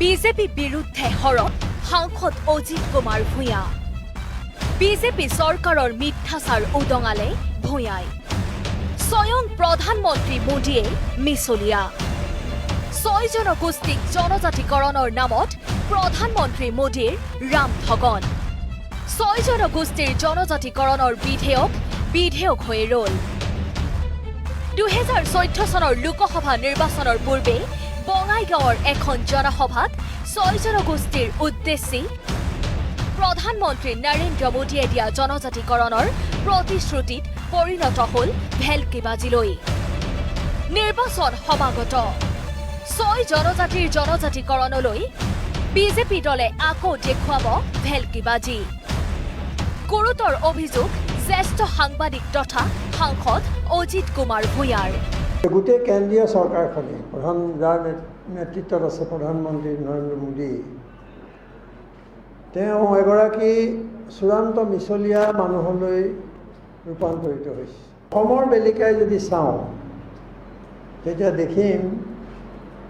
BJP বিৰুদ্ধে হৰত সাংসদ Ajit Kumar Bhuyan. BJP চৰকাৰৰ মিথ্যাচাৰ উদঙালে ভূঞাই। স্বয়ং প্ৰধানমন্ত্ৰী মোদীয়ে মিছলীয়া। 6 জনগোষ্ঠীক জনজাতিকৰণৰ নামত প্ৰধানমন্ত্ৰী মোদীৰ ৰামঠগন। 6 জনগোষ্ঠীৰ জনজাতিকৰণৰ বিধেয়ক হৈ ৰল। 2014 চনৰ লোকসভা নিৰ্বাচনৰ পূৰ্বে বঙাইগাঁৱৰ এখন জনসভাত 6 জনগোষ্ঠীৰ উদ্দেশ্যি প্ৰধানমন্ত্ৰী নৰেন্দ্ৰ মোদীয়ে দিয়া জনজাতিকৰণৰ প্ৰতিশ্ৰুতিত পৰিণত হল ভেলকিবাজিলৈ। নিৰ্বাচন সমাগত 6 জনজাতিৰ জনজাতিকৰণলৈ বিজেপি দলে আকৌ দেখুৱাব ভেলকিবাজি। গুৰুতৰ অভিযোগ জ্যেষ্ঠ সাংবাদিক তথা সাংসদ অজিত কুমাৰ ভূঞাৰ। গোটেই কেন্দ্ৰীয় চৰকাৰখনে যাৰ নেতৃত্বত আছে প্ৰধানমন্ত্ৰী নৰেন্দ্ৰ মোদী, তেওঁ এগৰাকী চূড়ান্ত মিছলীয়া মানুহলৈ ৰূপান্তৰিত হৈছে। অসমৰ বেলিকাই যদি চাওঁ তেতিয়া দেখিম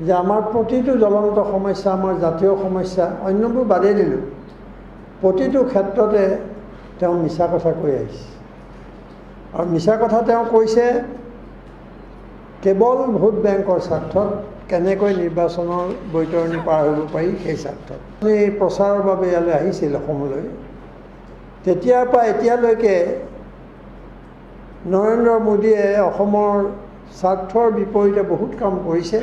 যে আমাৰ প্ৰতিটো জ্বলন্ত সমস্যা, আমাৰ জাতীয় সমস্যা, অন্যবোৰ বাদেই দিলোঁ, প্ৰতিটো ক্ষেত্ৰতে তেওঁ মিছা কথা কৈ আহিছে। আৰু মিছা কথা তেওঁ কৈছে কেৱল ভোট বেংকৰ স্বাৰ্থত, কেনেকৈ নিৰ্বাচনৰ বৈতৰণি পাৰ হ'ব পাৰি সেই স্বাৰ্থত। এই প্ৰচাৰৰ বাবে ইয়ালৈ আহিছিল অসমলৈ। তেতিয়াৰ পৰা এতিয়ালৈকে নৰেন্দ্ৰ মোদীয়ে অসমৰ স্বাৰ্থৰ বিপৰীতে বহুত কাম কৰিছে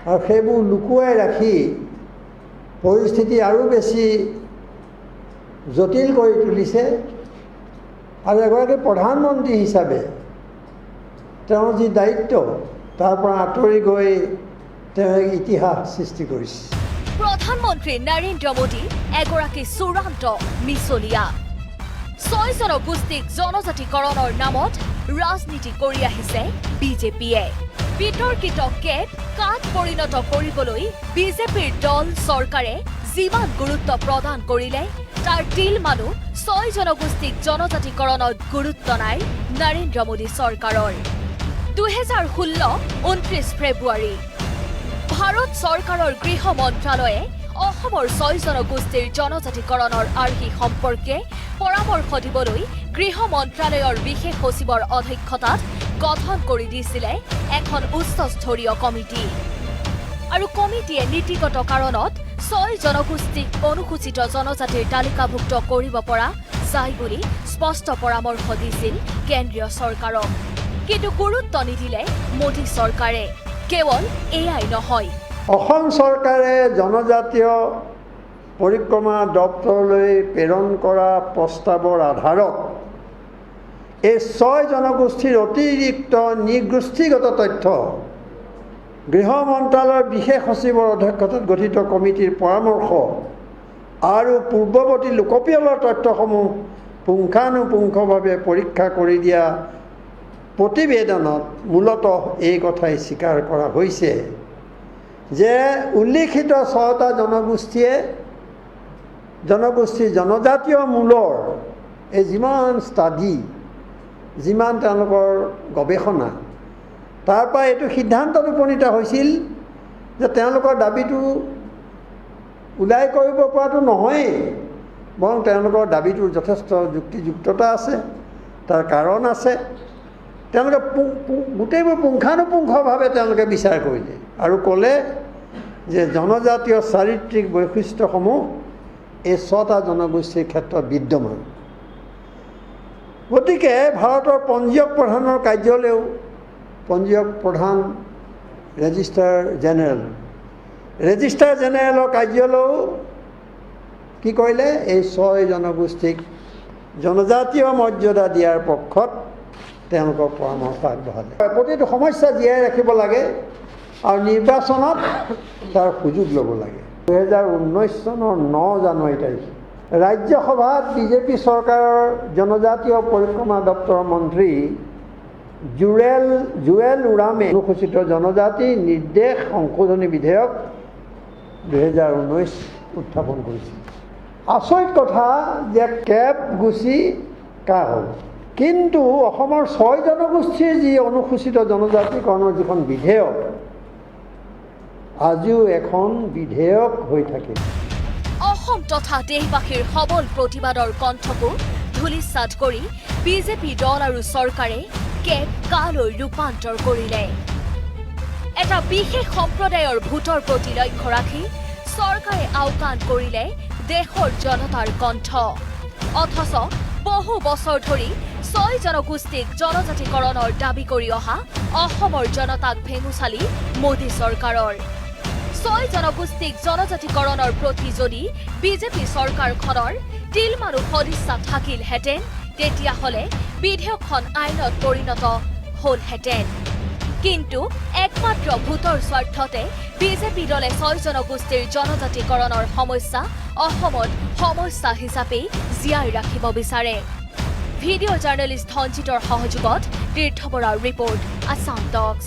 আৰু সেইবোৰ লুকুৱাই ৰাখি পৰিস্থিতি আৰু বেছি জটিল কৰি তুলিছে। আৰু এগৰাকী প্ৰধানমন্ত্ৰী হিচাপে তেওঁৰ যি দায়িত্ব, তাৰ পৰা আঁতৰি গৈ তেওঁ ইতিহাস সৃষ্টি কৰিছে। প্ৰধানমন্ত্ৰী নৰেন্দ্ৰ মোদী এগৰাকী চূড়ান্ত মিছলীয়া। 6 জনগোষ্ঠীক জনজাতিকৰণৰ নামত ৰাজনীতি কৰি আহিছে বিজেপিয়ে। বিতৰ্কিত কেব কাক পৰিণত কৰিবলৈ বিজেপিৰ দল চৰকাৰে যিমান গুৰুত্ব প্ৰদান কৰিলে তাৰ তিল মানুহ 6 জনগোষ্ঠীক জনজাতিকৰণত গুৰুত্ব নাই নৰেন্দ্ৰ মোদী চৰকাৰৰ। 2016 29 ফেব্ৰুৱাৰী ভাৰত চৰকাৰৰ গৃহ মন্ত্ৰালয়ে অসমৰ 6 জনগোষ্ঠীৰ জনজাতিকৰণৰ আৰ্হি সম্পৰ্কে পৰামৰ্শ দিবলৈ গৃহ মন্ত্ৰালয়ৰ বিশেষ সচিবৰ অধ্যক্ষতাত গঠন কৰি দিছিলে এখন উচ্চস্তৰীয় কমিটি। আৰু কমিটিয়ে নীতিগত কাৰণত 6 জনগোষ্ঠীক অনুসূচিত জনজাতিৰ তালিকাভুক্ত কৰিব পৰা যায় বুলি স্পষ্ট পৰামৰ্শ দিছিল কেন্দ্ৰীয় চৰকাৰক। কিন্তু গুৰুত্ব নিদিলে মোদী চৰকাৰে। কেৱল এয়াই নহয়, অসম চৰকাৰে জনজাতীয় পৰিক্ৰমা দপ্তৰলৈ প্ৰেৰণ কৰা প্ৰস্তাৱৰ আধাৰত এই 6 জনগোষ্ঠীৰ অতিৰিক্ত নৃগোষ্ঠীগত তথ্য গৃহ মন্ত্ৰালয়ৰ বিশেষ সচিবৰ অধ্যক্ষতাত গঠিত কমিটিৰ পৰামৰ্শ আৰু পূৰ্বৱৰ্তী লোকপিয়লৰ তথ্যসমূহ পুংখানুপুংখভাৱে পৰীক্ষা কৰি দিয়া প্ৰতিবেদনত মূলতঃ এই কথাই স্বীকাৰ কৰা হৈছে যে উল্লিখিত 6টা জনগোষ্ঠীৰ জনজাতীয় মূলৰ এই যিমান ষ্টাডি, যিমান তেওঁলোকৰ গৱেষণা, তাৰ পৰা এইটো সিদ্ধান্তত উপনীত হৈছিল যে তেওঁলোকৰ দাবীটো ওলাই কৰিব পৰাটো নহয়েই, বৰং তেওঁলোকৰ দাবীটোৰ যথেষ্ট যুক্তিযুক্ততা আছে, তাৰ কাৰণ আছে। তেওঁলোকে গোটেইবোৰ পুংখানুপুংখভাৱে তেওঁলোকে বিচাৰ কৰিলে আৰু ক'লে যে জনজাতীয় চাৰিত্ৰিক বৈশিষ্ট্যসমূহ এই 6টা জনগোষ্ঠীৰ ক্ষেত্ৰত বিদ্যমান। গতিকে ভাৰতৰ পঞ্জীয়ক প্ৰধানৰ কাৰ্যালয়েও, পঞ্জীয়ক প্ৰধান ৰেজিষ্ট্ৰাৰ জেনেৰেলৰ কাৰ্যালয়েও কি কৰিলে, এই 6 জনগোষ্ঠীক জনজাতীয় মৰ্যাদা দিয়াৰ পক্ষত তেওঁলোকৰ পৰামৰ্শ আগবঢ়ালে। প্ৰতিটো সমস্যা জীয়াই ৰাখিব লাগে আৰু নিৰ্বাচনত তাৰ সুযোগ ল'ব লাগে। 2019 চনৰ 9 জানুৱাৰী তাৰিখে ৰাজ্যসভাত বিজেপি চৰকাৰৰ জনজাতীয় পৰিক্ৰমা দপ্তৰৰ মন্ত্ৰী জুৱেল ওৰামে অনুসূচিত জনজাতি নিৰ্দেশ সংশোধনী বিধেয়ক 2019 উত্থাপন কৰিছিল। আচৰিত কথা যে কেব গুচি কা হ'ল, কিন্তু অসমৰ 6 জনগোষ্ঠীৰ যি অনুসূচিত জনজাতিকৰণৰ যিখন বিধেয়ক, আজিও এখন বিধেয়ক হৈ থাকে। অসম তথা দেশবাসীৰ সবল প্ৰতিবাদৰ কণ্ঠকো ধূলিসাৎ কৰি বিজেপি দল আৰু চৰকাৰে কেব কালৈ ৰূপান্তৰ কৰিলে। এটা বিশেষ সম্প্ৰদায়ৰ ভোটৰ প্ৰতি লক্ষ্য ৰাখি চৰকাৰে আওকাণ কৰিলে দেশৰ জনতাৰ কণ্ঠ। অথচ বহু বছৰ ধৰি 6 জনগোষ্ঠীক জনজাতিকৰণৰ দাবী কৰি অহা অসমৰ জনতাক ভেঙুচালি মোদী চৰকাৰৰ। 6 জনগোষ্ঠীক জনজাতিকৰণৰ প্ৰতি যদি বিজেপি চৰকাৰখনৰ তিলমানো সদিচ্ছা থাকিলহেঁতেন তেতিয়াহ'লে বিধেয়কখন আইনত পৰিণত হ'লহেঁতেন। কিন্তু একমাত্ৰ ভোটৰ স্বাৰ্থতে বিজেপি দলে 6 জনগোষ্ঠীৰ জনজাতিকৰণৰ সমস্যা অসমত সমস্যা হিচাপে জীয়াই ৰাখিব বিচাৰে। ভিডিঅ' জাৰ্নেলিষ্ট সঞ্জিতৰ সহযোগত তীৰ্থ বৰাৰ ৰিপৰ্ট আছাম টক্স।